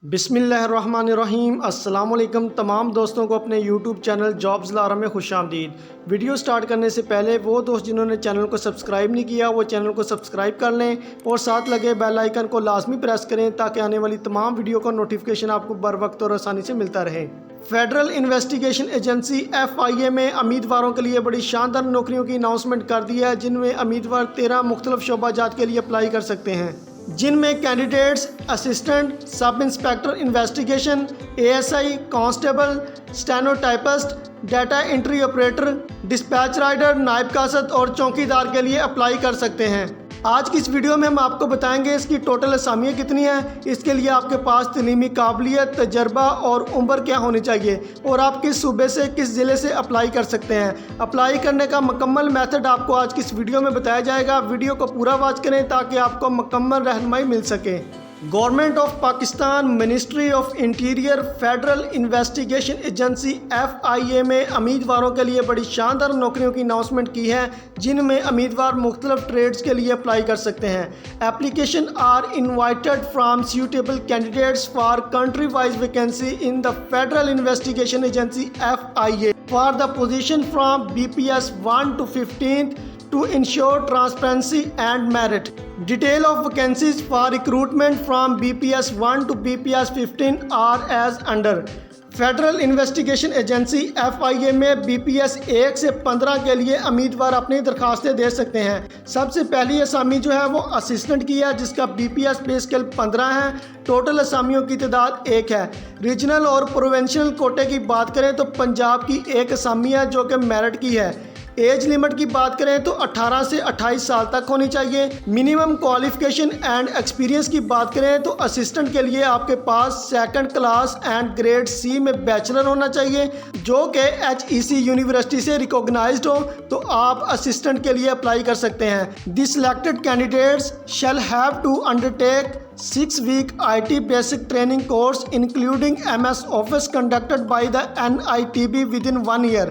बिस्मिल्लाहिर्रहमानिर्रहीम। अस्सलाम वालेकुम तमाम दोस्तों को अपने YouTube चैनल जॉब्स लारा में खुशामदीद। वीडियो स्टार्ट करने से पहले वो दोस्त जिन्होंने चैनल को सब्सक्राइब नहीं किया वो चैनल को सब्सक्राइब कर लें और साथ लगे बेल आइकन को लाजमी प्रेस करें ताकि आने वाली तमाम वीडियो का नोटिफिकेशन आपको बर वक्त और आसानी से मिलता रहे। फेडरल इन्वेस्टिगेशन एजेंसी FIA में उम्मीदवारों के लिए बड़ी शानदार नौकरियों की अनाउंसमेंट कर दी है, जिनमें उम्मीदवार 13 मुख्तलिफ शोबाजात के लिए अप्लाई कर सकते हैं, जिनमें candidates assistant sub inspector investigation, ASI, constable, stenotypist, data entry operator, dispatch rider, नायब कासद और चौकीदार के लिए अप्लाई कर सकते हैं। आज की इस वीडियो में हम आपको बताएंगे इसकी टोटल असामियाँ कितनी हैं, इसके लिए आपके पास तलीमी काबिलियत, तजर्बा और उम्र क्या होनी चाहिए और आप किस सूबे से किस ज़िले से अप्लाई कर सकते हैं। अप्लाई करने का मुकम्मल मेथड आपको आज की इस वीडियो में बताया जाएगा। वीडियो को पूरा वॉच करें ताकि आपको मुकम्मल रहनुमाई मिल सके। Government of Pakistan, ministry of interior, federal investigation agency FIA में उम्मीदवारों के लिए बड़ी शानदार नौकरियों की अनाउंसमेंट की है, जिनमें उम्मीदवार मुख्तलिफ ट्रेड्स के लिए अप्लाई कर सकते हैं। Application are invited from suitable candidates for country wise vacancy in the federal investigation agency FIA for the position from BPS 1 to 15 to ensure transparency and merit. Detail of vacancies for recruitment from BPS 1 to BPS 15 are as under. Federal investigation agency FIA में BPS 1 से 15 के लिए उम्मीदवार अपनी दरखास्तें दे सकते हैं। सबसे पहली असामी जो है वो असिस्टेंट की है, जिसका BPS पे स्केल 15 है। टोटल असामियों की तादाद 1 है। रीजनल और प्रोविंशियल कोटे की बात करें तो पंजाब की एक असामी है जो कि मेरिट की है। एज लिमिट की बात करें तो 18 से 28 साल तक होनी चाहिए। मिनिमम क्वालिफिकेशन एंड एक्सपीरियंस की बात करें तो असिस्टेंट के लिए आपके पास second class and grade C में बैचलर होना चाहिए, जो कि HEC यूनिवर्सिटी से रिकॉग्नाइज्ड हो, तो आप असिस्टेंट के लिए अप्लाई कर सकते हैं। The selected candidates shall have to undertake 6-week IT basic training course including MS Office conducted by the NITB within 1 year।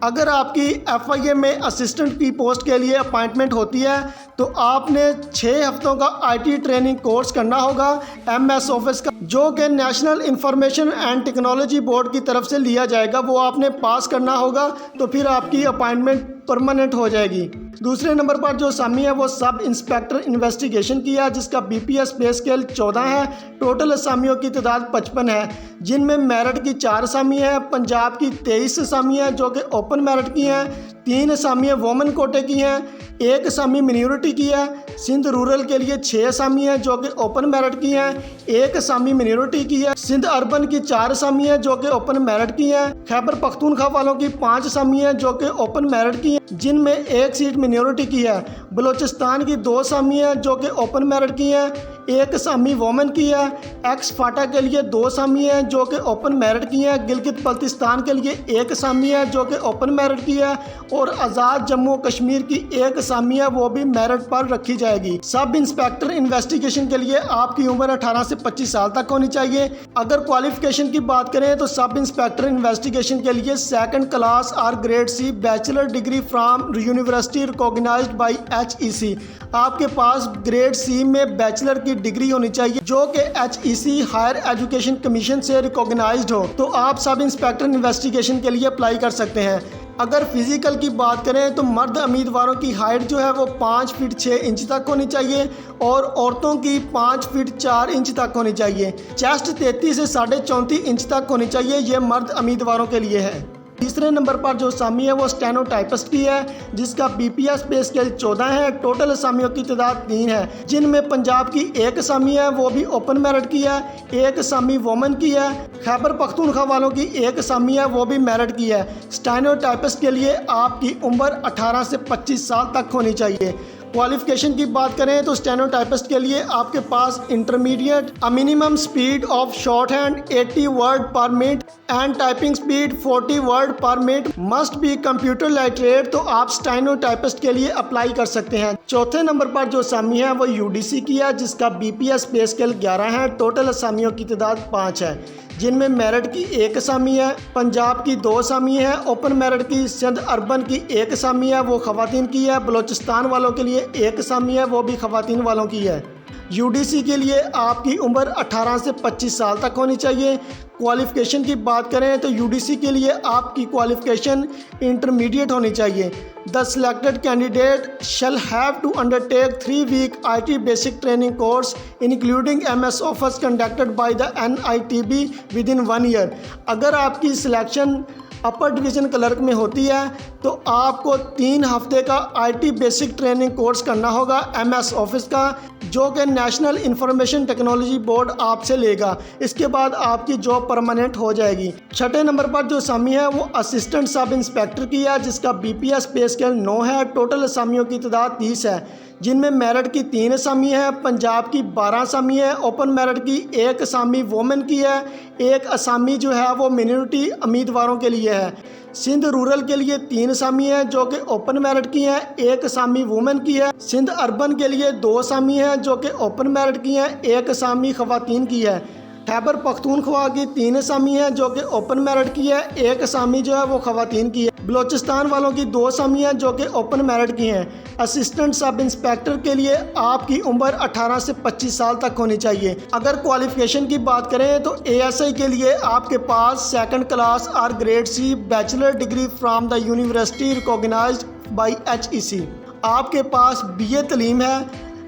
अगर आपकी FIA में असिस्टेंट की पोस्ट के लिए अपॉइंटमेंट होती है तो आपने 6 हफ्तों का IT ट्रेनिंग कोर्स करना होगा MS ऑफिस का, जो कि national information and technology board की तरफ से लिया जाएगा। वो आपने पास करना होगा तो फिर आपकी अपॉइंटमेंट परमानेंट हो जाएगी। दूसरे नंबर पर जो असामी है वो सब इंस्पेक्टर इन्वेस्टिगेशन की है, जिसका BPS पे स्केल 14 है। टोटल असामियों की तादाद 55 है, जिनमें मेरिट की 4 असामी है, पंजाब की 23 असामी है जो कि ओपन मेरिट की हैं, 3 असामियाँ वोमन कोटे की हैं, 1 असामी मिन्योरिटी की है। सिंध रूरल के लिए 6 असामी हैं जो कि ओपन मेरिट की हैं, 1 असामी मिन्योरिटी की है। सिंध अर्बन की 4 असामी हैं जो कि ओपन मेरिट की हैं। खैबर पख्तूनख्वा वालों की 5 असामी हैं जो कि ओपन मेरिट की हैं, जिनमें 1 सीट मिन्योरिटी की है। बलूचिस्तान की 2 असामी हैं जो कि ओपन मेरिट की हैं, 1 असामी वोमन की है। एक्स फाटा के लिए 2 असामी हैं जो कि ओपन मेरिट की हैं। गिलगित बल्तिस्तान के लिए 1 असामी है जो कि ओपन मेरिट की है और आज़ाद जम्मू कश्मीर की 1 असामी है, वो भी मेरिट पर रखी जाएगी। सब इंस्पेक्टर इन्वेस्टिगेशन के लिए आपकी उम्र 18 से 25 साल तक होनी चाहिए। अगर क्वालिफिकेशन की बात करें तो सब इंस्पेक्टर इन्वेस्टिगेशन के लिए सेकंड क्लास और grade C bachelor degree from university recognised by HEC। आपके पास ग्रेड C में बैचलर की डिग्री होनी चाहिए जो कि HEC हायर एजुकेशन कमीशन से रिकॉग्नाइज्ड हो, तो आप सब इंस्पेक्टर इन्वेस्टिगेशन के लिए अप्लाई कर सकते हैं। अगर फिजिकल की बात करें तो मर्द उम्मीदवारों की हाइट जो है वो 5 फीट 6 इंच तक होनी चाहिए और औरतों की 5 फीट 4 इंच तक होनी चाहिए। चेस्ट 33 से 34.5 इंच तक होनी चाहिए। ये मर्द उम्मीदवारों के लिए है। तीसरे नंबर पर जो असामी है वो स्टेनोटाइपिस्ट की है, जिसका BPS पे स्केल 14 है। टोटल असामियों की तादाद 3 है, जिनमें पंजाब की 1 असामी है, वो भी ओपन मेरिट की है, 1 असामी वोमन की है। खैबर पख्तूनख्वा वालों की 1 असामी है, वो भी मेरिट की है। स्टेनोटाइपिस्ट के लिए आपकी उम्र 18 से 25 साल तक होनी चाहिए। क्वालिफिकेशन की बात करें तो स्टेनोटाइपिस्ट के लिए आपके पास intermediate, a minimum speed of shorthand 80 word per minute and typing speed 40 word per minute, must be computer literate, तो आप स्टेनोटाइपिस्ट के लिए अप्लाई कर सकते हैं। चौथे नंबर पर जो असामी है वो UDC की है, जिसका BPS पे स्केल 11 है। टोटल असामियों की तादाद 5 है, जिनमें मेरिट की 1 असामी है, पंजाब की 2 असामी है, ओपन मेरिट की सिंध अर्बन की 1 असामी है, वो खवातीन की है। बलूचिस्तान वालों के लिए 1 असामी है, वो भी खवातीन वालों की है। यूडीसी के लिए आपकी उम्र 18 से 25 साल तक होनी चाहिए। क्वालिफ़िकेशन की बात करें तो यूडीसी के लिए आपकी क्वालिफ़िकेशन इंटरमीडिएट होनी चाहिए। The selected candidate shall have to undertake 3 week IT basic training course including MS office conducted by the NITB within 1 year. अगर आपकी सिलेक्शन अपर डिवीज़न क्लर्क में होती है तो आपको 3 हफ्ते का IT बेसिक ट्रेनिंग कोर्स करना होगा MS ऑफिस का, जो कि नेशनल इंफॉर्मेशन टेक्नोलॉजी बोर्ड आपसे लेगा। इसके बाद आपकी जॉब परमानेंट हो जाएगी। छठे नंबर पर जो असामी है वो असिस्टेंट सब इंस्पेक्टर की है, जिसका BPS पे स्केल 9 है। टोटल असामियों की तादाद 30 है, जिनमें मेरिट की 3 असामी है, पंजाब की 12 असामी है, ओपन मेरिट की 1 असामी वोमेन की है, 1 असामी जो है वो मिनॉरिटी उम्मीदवारों के लिए है। सिंध रूरल के लिए 3 असामी है जो कि ओपन मेरिट की है, 1 असामी वुमेन की है। सिंध अर्बन के लिए 2 असामी है जो कि ओपन मेरिट की है, 1 असामी खवातीन की है। खैबर पख्तूनख्वा की 3 असामी है जो कि ओपन मेरिट की है, 1 असामी जो है वो खवातीन की है। बलोचिस्तान वालों की 2 असामी है जो कि ओपन मेरिट की हैं। असिस्टेंट सब इंस्पेक्टर के लिए आपकी उम्र 18 से 25 साल तक होनी चाहिए। अगर क्वालिफिकेशन की बात करें तो ASI के लिए आपके पास 2nd क्लास और grade C bachelor degree from the university recognised by HEC। आपके पास BA तलीम है,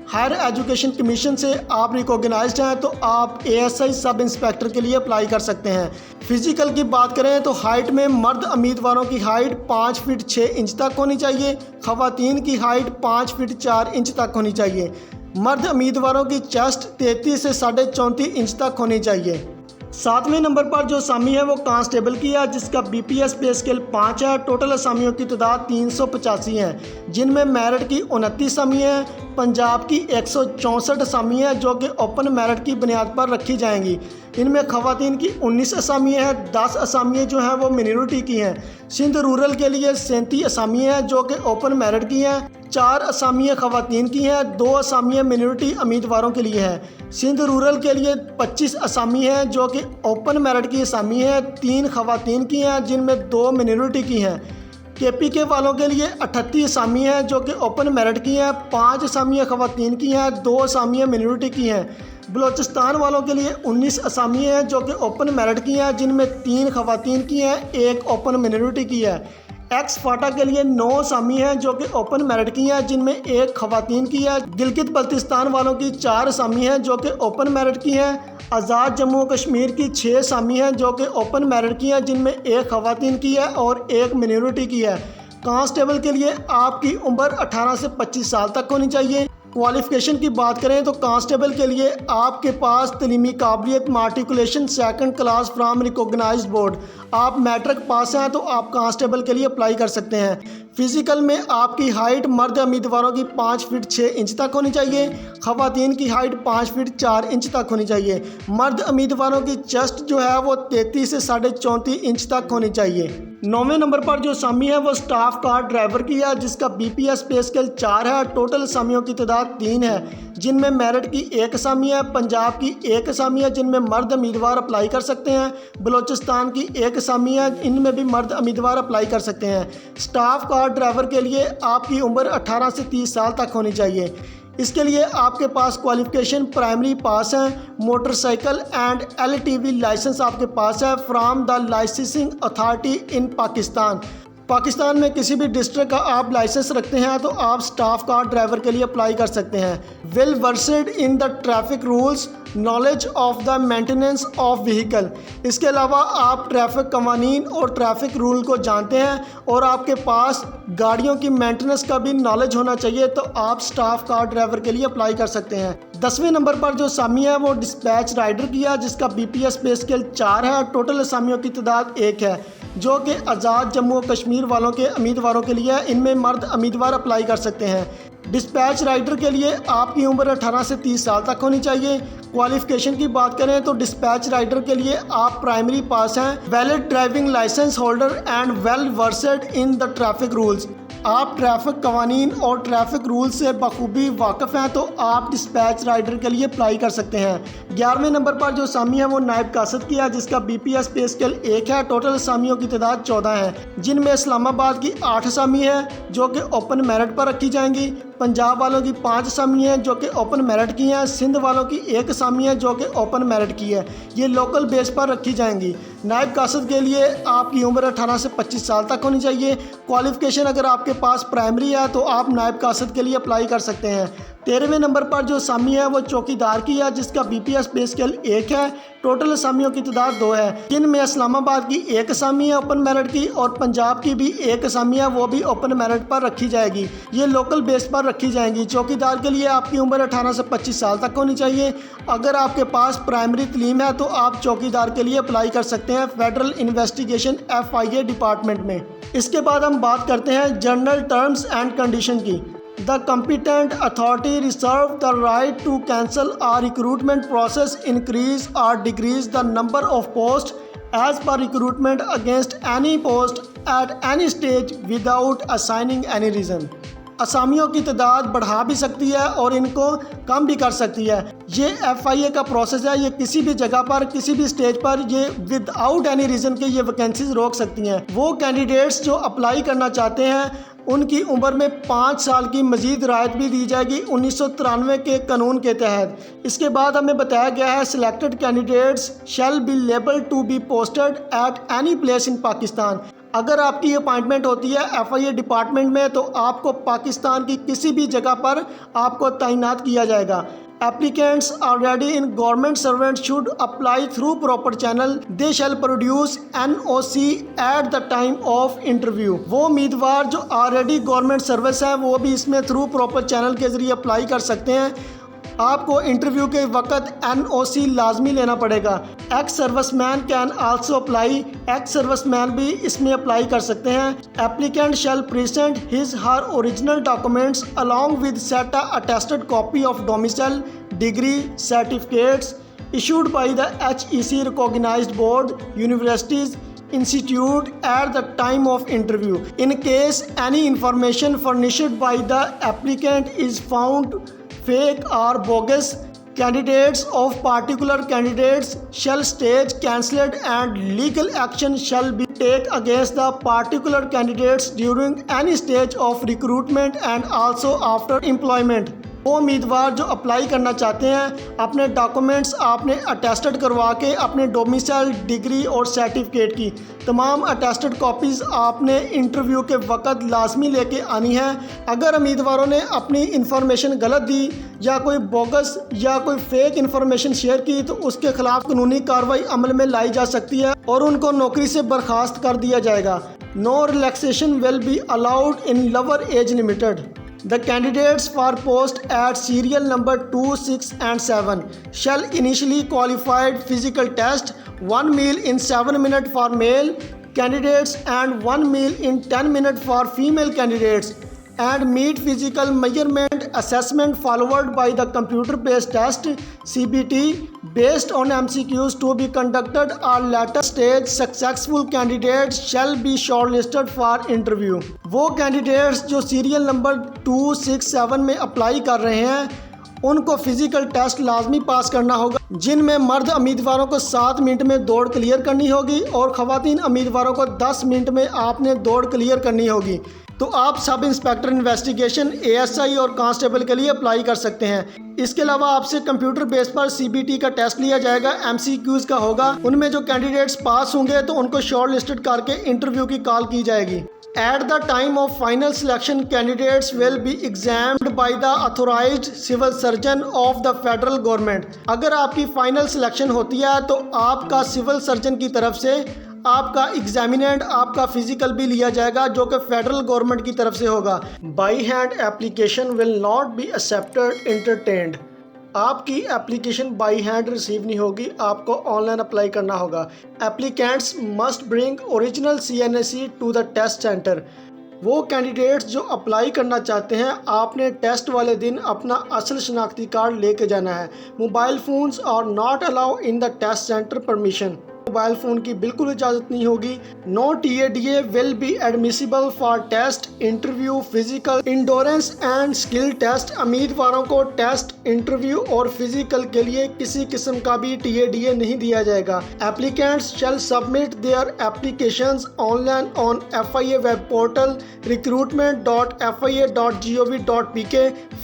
हायर एजुकेशन कमीशन से आप रिकॉग्नाइज्ड हैं, तो आप ASI सब इंस्पेक्टर के लिए अप्लाई कर सकते हैं। फिज़िकल की बात करें तो हाइट में मर्द उम्मीदवारों की हाइट 5 फीट 6 इंच तक होनी चाहिए, खवातीन की हाइट 5 फीट 4 इंच तक होनी चाहिए। मर्द उम्मीदवारों की चेस्ट 33 से 34.5 इंच तक होनी चाहिए। 7वें नंबर पर जो असामी है वो कांस्टेबल की है, जिसका BPS पे स्केल 5 है। टोटल असामियों की तादाद 385 है, जिनमें मेरिट की 29 असामी है, पंजाब की 164 असामी है जो कि ओपन मेरिट की बुनियाद पर रखी जाएंगी। इनमें खवातीन की 19 असामी है, 10 असामी जो हैं वो मिनॉरिटी की हैं। सिंध रूरल के लिए 37 असामी हैं जो कि ओपन मेरिट की हैं, 4 असामियाँ खवातीन की हैं, 2 असामियाँ मिनॉरिटी उम्मीदवारों के लिए हैं। सिंध रूरल के लिए 25 असामी हैं जो कि ओपन मेरिट की असामी है, 3 खवातीन की हैं जिनमें 2 मिनॉरिटी की हैं। KPK वालों के लिए 38 असामी हैं जो कि ओपन मेरिट की हैं, 5 असामियाँ खवातीन की हैं, 2 असामियाँ मिनॉरिटी की हैं। बलोचिस्तान वालों के लिए 19 असामी हैं जो कि ओपन मेरिट की हैं, जिनमें 3 खवातीन की हैं, 1 ओपन मिनॉरिटी की है। एक्स फाटा के लिए 9 असामी हैं जो कि ओपन मेरिट की हैं, जिनमें 1 खवातीन की है। गिलगित बल्तिस्तान वालों की 4 असामी हैं जो कि ओपन मेरिट की हैं। आज़ाद जम्मू और कश्मीर की 6 असामी हैं जो कि ओपन मेरिट की हैं, जिनमें 1 खवातीन की है और 1 मिनॉरिटी की है। कांस्टेबल के लिए आपकी उम्र 18 से 25 साल तक होनी चाहिए। क्वालिफ़िकेशन की बात करें तो कांस्टेबल के लिए आपके पास तलीमी काबिलियत matriculation 2nd class from recognised board, आप मैट्रिक पास हैं तो आप कांस्टेबल के लिए अप्लाई कर सकते हैं। फिज़िकल में आपकी हाइट मर्द उम्मीदवारों की 5 फीट 6 इंच तक होनी चाहिए, खवातीन की हाइट 5 फीट 4 इंच तक होनी चाहिए। मर्द उम्मीदवारों की चेस्ट जो है वो 33 से 34.5 इंच तक होनी चाहिए। 9वें नंबर पर जो असामी है वो स्टाफ कार ड्राइवर की है, जिसका BPS पे स्केल 4 है। टोटल असामियों की तादाद 3 है, जिनमें मेरिट की 1 असामी है, पंजाब की 1 असामी है जिनमें मर्द उम्मीदवार अप्लाई कर सकते हैं, बलोचिस्तान की 1 असामी है, इनमें भी मर्द उम्मीदवार अप्लाई कर सकते हैं। स्टाफ कार ड्राइवर के लिए आपकी उम्र 18 से 30 साल तक होनी चाहिए। इसके लिए आपके पास क्वालिफ़िकेशन प्राइमरी पास है, मोटरसाइकिल एंड LTV लाइसेंस आपके पास है from the licensing authority in Pakistan. Pakistan में किसी भी डिस्ट्रिक्ट का आप लाइसेंस रखते हैं तो आप स्टाफ कार ड्राइवर के लिए अप्लाई कर सकते हैं। Well versed in the traffic rules, knowledge of the maintenance of vehicle. इसके अलावा आप ट्रैफिक कवानीन और ट्रैफिक रूल को जानते हैं और आपके पास गाड़ियों की मेंटेनेंस का भी नॉलेज होना चाहिए, तो आप स्टाफ कार ड्राइवर के लिए अप्लाई कर सकते हैं। 10वें नंबर पर जो असामी है वो डिस्पैच राइडर की है, जिसका BPS पे स्केल 4 है। टोटल असामियों की तादाद 1 है, जो कि आज़ाद जम्मू और कश्मीर वालों के उम्मीदवारों के लिए है। इनमें मर्द उम्मीदवार अप्लाई कर सकते हैं। डिस्पैच राइडर के लिए आपकी उम्र 18 से 30 साल तक होनी चाहिए। क्वालिफ़िकेशन की बात करें तो डिस्पैच राइडर के लिए आप प्राइमरी पास हैं, valid driving license holder and well versed in the traffic rules. आप ट्रैफिक कवानीन और ट्रैफिक रूल से बखूबी वाकिफ़ हैं तो आप डिस्पैच राइडर के लिए अप्लाई कर सकते हैं। 11वें नंबर पर जो असामी है वो नायब कासद की है, जिसका BPS पे स्केल 1 है। टोटल असामियों की तादाद 14 है, जिनमें इस्लामाबाद की 8 असामी है जो कि ओपन मेरिट पर रखी जाएंगी। पंजाब वालों की 5 असामी हैं जो कि ओपन मेरिट की हैं, सिंध वालों की 1 असामी है जो कि ओपन मेरिट की है। ये लोकल बेस पर रखी जाएंगी। नायब कासद के लिए आपकी उम्र 18 से 25 साल तक होनी चाहिए। क्वालिफ़िकेशन अगर आपके पास प्राइमरी है तो आप नायब कासद के लिए अप्लाई कर सकते हैं। 13वें नंबर पर जो असामी है वो चौकीदार की है, जिसका BPS पे स्केल 1 है। टोटल असामियों की तादाद 2 है, जिनमें इस्लामाबाद की 1 असामी है ओपन मेरिट की और पंजाब की भी 1 असामी है, वो भी ओपन मेरिट पर रखी जाएगी। ये लोकल बेस पर रखी जाएंगी। चौकीदार के लिए आपकी उम्र 18 से 25 साल तक होनी चाहिए। अगर आपके पास प्राइमरी तलीम है तो आप चौकीदार के लिए अप्लाई कर सकते हैं फेडरल इन्वेस्टिगेशन FIA डिपार्टमेंट में। इसके बाद हम बात करते हैं जनरल टर्म्स एंड कंडीशन की। The competent authority reserves the right to cancel a recruitment process, increase or decrease the number of posts as per recruitment against any post at any stage without assigning any reason. असामियों की तादाद बढ़ा भी सकती है और इनको कम भी कर सकती है। ये FIA का प्रोसेस है। ये किसी भी जगह पर किसी भी स्टेज पर ये विदाउट एनी रीज़न के ये वैकेंसीज रोक सकती हैं। वो कैंडिडेट्स जो अप्लाई करना चाहते हैं उनकी उम्र में 5 साल की मजीद रायत भी दी जाएगी 1993 के कानून के तहत। इसके बाद हमें बताया गया है selected candidates shall be liable to be posted at any place in Pakistan. अगर आपकी अपॉइंटमेंट होती है FIA डिपार्टमेंट में तो आपको पाकिस्तान की किसी भी जगह पर आपको तैनात किया जाएगा। Applicants already in government servants should apply through proper channel. They shall produce NOC at the time of interview. वो उम्मीदवार जो ऑलरेडी गवर्नमेंट सर्विस है वो भी इसमें थ्रू प्रॉपर चैनल के ज़रिए अप्लाई कर सकते हैं। आपको इंटरव्यू के वक्त NOC लाजमी लेना पड़ेगा। Ex serviceman can also apply. Ex serviceman भी इसमें अप्लाई कर सकते हैं। Applicant shall present his her original documents along with set attested copy of domicile degree certificates issued by the HEC recognized board universities institute at the time of interview. In case any information furnished by the applicant is found fake or bogus, candidates of particular candidates shall stage cancelled and legal action shall be taken against the particular candidates during any stage of recruitment and also after employment. वो उम्मीदवार जो apply करना चाहते हैं अपने documents आपने attested करवा के अपने डोमिसाइल डिग्री और सर्टिफिकेट की तमाम अटेस्टेड कॉपीज़ आपने इंटरव्यू के वक्त लाजमी लेके आनी है। अगर उम्मीदवारों ने अपनी इंफॉर्मेशन गलत दी या कोई बोगस या कोई फेक इंफॉर्मेशन शेयर की तो उसके खिलाफ कानूनी कार्रवाई अमल में लाई जा सकती है और उनको नौकरी से बर्खास्त कर दिया जाएगा। No relaxation will be allowed in lower age limited. The candidates for post at serial number 2, 6 and 7 shall initially qualified physical test, 1 meal in 7 minutes for male candidates and 1 meal in 10 minutes for female candidates and meet physical measurement assessment followed by the computer based test CBT based on MCQs to be conducted at later stage. Successful candidates shall be shortlisted for interview. वो candidates जो serial number 2, 6, 7 में apply कर रहे हैं उनको physical test लाजमी pass करना होगा, जिनमें मर्द उम्मीदवारों को 7 मिनट में दौड़ क्लियर करनी होगी और ख़वातीन उम्मीदवारों को 10 मिनट में आपने दौड़ क्लियर करनी होगी। तो आप सब इंस्पेक्टर इन्वेस्टिगेशन ASI और कांस्टेबल के लिए अप्लाई कर सकते हैं। इसके अलावा आपसे कंप्यूटर बेस पर CBT का टेस्ट लिया जाएगा, MCQs का होगा। उनमें जो कैंडिडेट्स पास होंगे तो उनको शॉर्ट लिस्टेड करके इंटरव्यू की कॉल की जाएगी। At the time of final selection, candidates will be examined by the authorized civil surgeon of the federal government. अगर आपकी फाइनल सिलेक्शन होती है तो आपका सिविल सर्जन की तरफ से आपका एग्जामिनेंट आपका फिजिकल भी लिया जाएगा जो कि फेडरल गवर्नमेंट की तरफ से होगा। By hand application will not be accepted entertained. आपकी एप्लीकेशन बाई हैंड रिसीव नहीं होगी, आपको ऑनलाइन अप्लाई करना होगा। Applicants must bring original CNAC to the test centre. वो कैंडिडेट्स जो अप्लाई करना चाहते हैं आपने टेस्ट वाले दिन अपना असल शनाख्ती कार्ड लेके जाना है। Mobile phones are not allow in the test centre permission. Mobile phone की बिल्कुल इजाज़त नहीं होगी। No TADA will be admissible for test, interview, physical, endurance and skill test. उम्मीदवारों को टेस्ट, इंटरव्यू और फिजिकल के लिए किसी किस्म का भी TADA नहीं दिया जाएगा। Applicants shall submit their applications online on FIA web portal recruitment.fia.gov.pk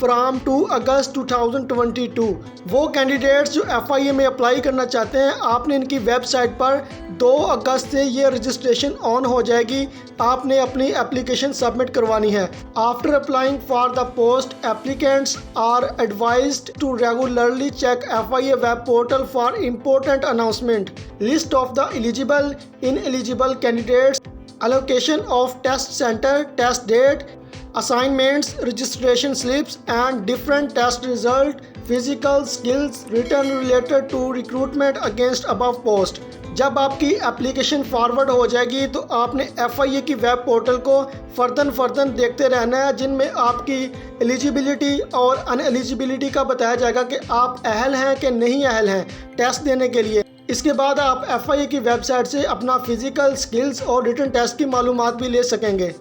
from 2 August 2022। वो कैंडिडेट्स जो FIA में अप्लाई करना चाहते हैं, आपने इनकी वेबसाइट पर 2 अगस्त से ये रजिस्ट्रेशन ऑन हो जाएगी। आपने अपनी एप्लीकेशन सबमिट करवानी है। After applying for the post, applicants are advised to regularly check FIA web portal for important announcement, list of the eligible, ineligible candidates, allocation of test center, test date, assignments, registration slips and different test result, physical skills written related to recruitment against above post। जब आपकी application forward हो जाएगी तो आपने FIA की web portal को further देखते रहना है, जिनमें आपकी एलिजिबिलिटी और अनएलिजिबिलिटी का बताया जाएगा कि आप अहल हैं कि नहीं अहल हैं टेस्ट देने के लिए। इसके बाद आप FIA की वेबसाइट से अपना फिजिकल, स्किल्स और रिटन टेस्ट की मालूमात भी ले सकेंगे।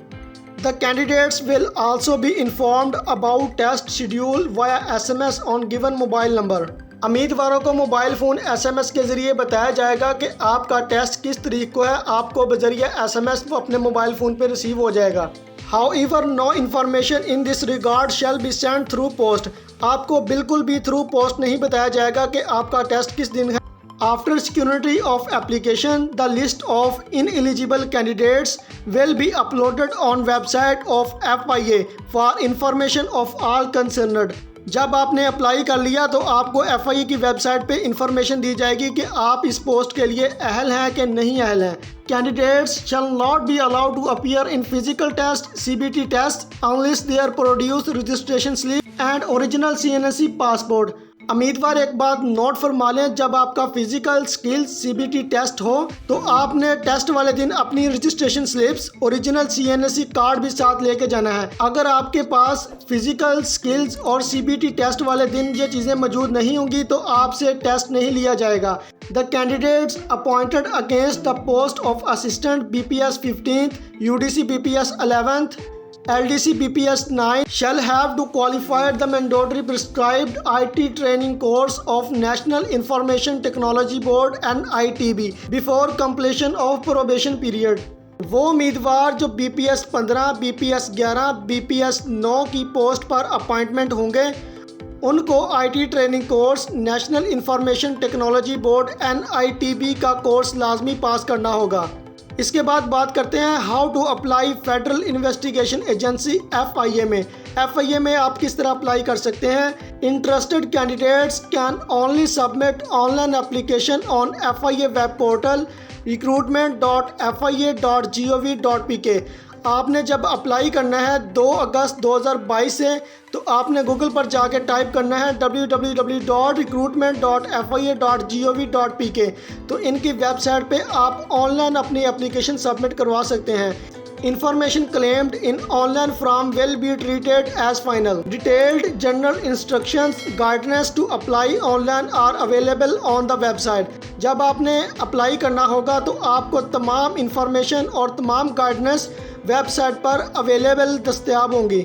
The candidates will also be informed about test schedule via SMS on given mobile number. उम्मीदवारों को मोबाइल फ़ोन SMS के ज़रिए बताया जाएगा कि आपका टेस्ट किस तारीख को है। आपको बजरिया SMS अपने मोबाइल फ़ोन पर रिसीव हो जाएगा। However, no information in this regard shall be sent through post। आपको बिल्कुल भी थ्रू पोस्ट नहीं बताया जाएगा कि आपका टेस्ट किस दिन है। After security of application, the list of ineligible candidates will be uploaded on website of FIA for information of all concerned। जब आपने अप्लाई कर लिया तो आपको FIA की वेबसाइट पे इंफॉर्मेशन दी जाएगी कि आप इस पोस्ट के लिए अहल हैं कि नहीं अहल हैं। Candidates shall not be allowed to appear in physical test, CBT test unless they are produced registration slip and original CNSE passport। उम्मीदवार एक बात नोट फरमा लें, जब आपका फिजिकल, स्किल्स, CBT टेस्ट हो तो आपने टेस्ट वाले दिन अपनी registration slips, original CNSE card भी साथ लेके जाना है। अगर आपके पास फिजिकल, स्किल्स और CBT टेस्ट वाले दिन ये चीज़ें मौजूद नहीं होंगी तो आपसे टेस्ट नहीं लिया जाएगा। The candidates appointed against the post of assistant BPS 15th, UDC BPS 11th, LDC BPS 9 shall have to qualify the mandatory prescribed IT training course of National Information Technology Board NITB before completion of probation period। वो उम्मीदवार जो BPS 15, BPS 11, BPS 9 की post पर appointment होंगे, उनको IT training course national information technology board NITB का course लाजमी pass करना होगा। इसके बाद बात करते हैं how to apply federal investigation agency FIA में। FIA में आप किस तरह अप्लाई कर सकते हैं। Interested candidates can only submit online application on FIA web portal recruitment.fia.gov.pk। आपने जब अप्लाई करना है 2 अगस्त 2022 से तो आपने गूगल पर जाके टाइप करना है www.recruitment.fia.gov.pk। तो इनकी वेबसाइट पे आप ऑनलाइन अपनी एप्लीकेशन सबमिट करवा सकते हैं। Information claimed in online form will be treated as final। Detailed general instructions, guidance to apply online are available on the website। जब आपने अप्लाई करना होगा तो आपको तमाम इंफॉर्मेशन और तमाम गाइडेंस वेबसाइट पर अवेलेबल दस्तयाब होंगी।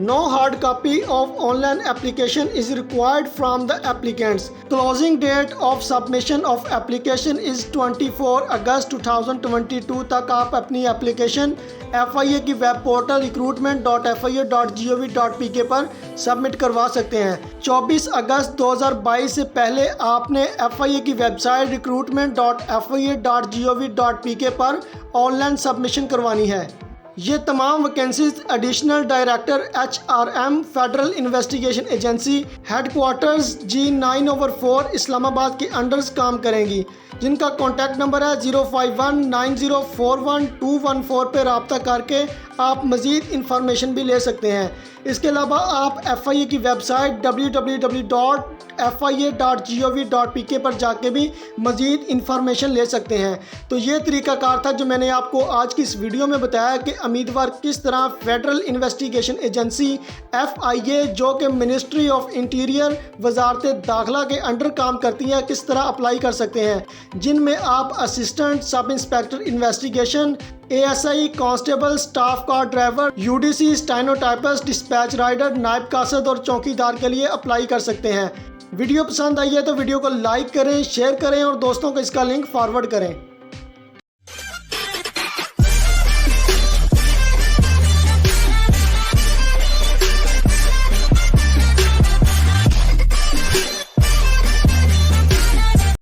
No hard copy of online application is required from the applicants। Closing date of submission of application is 24 अगस्त 2022 तक आप अपनी एप्लीकेशन FIA की वेब पोर्टल recruitment.fia.gov.pk पर सबमिट करवा सकते हैं। 24 अगस्त 2022 से पहले आपने FIA की वेबसाइट recruitment.fia.gov.pk पर ऑनलाइन सबमिशन करवानी है। ये तमाम vacancies additional director HRM federal investigation agency headquarters G9/4 Islamabad के अंडर्स काम करेंगी, जिनका कॉन्टैक्ट नंबर है 0519041 214 पर रब्ता करके आप मज़ीद इंफॉर्मेशन भी ले सकते हैं। इसके अलावा आप FIA की वेबसाइट www.fia.gov.pk पर जाके भी मज़ीद इंफॉर्मेशन ले सकते हैं। तो ये तरीकाकार था जो मैंने आपको आज की इस वीडियो में बताया कि उम्मीदवार किस तरह फेडरल इन्वेस्टिगेशन एजेंसी FIA जो कि मिनिस्ट्री ऑफ इंटीरियर वजारत दाखिला के अंडर काम करती है किस तरह अप्लाई कर सकते हैं, जिनमें आप assistant sub inspector investigation, ASI, constable, staff car driver, UDC, stenotypist, dispatch rider, नायब कासद और चौकीदार के लिए अप्लाई कर सकते हैं। वीडियो पसंद आई है तो वीडियो को लाइक करें, शेयर करें और दोस्तों को इसका लिंक फॉरवर्ड करें।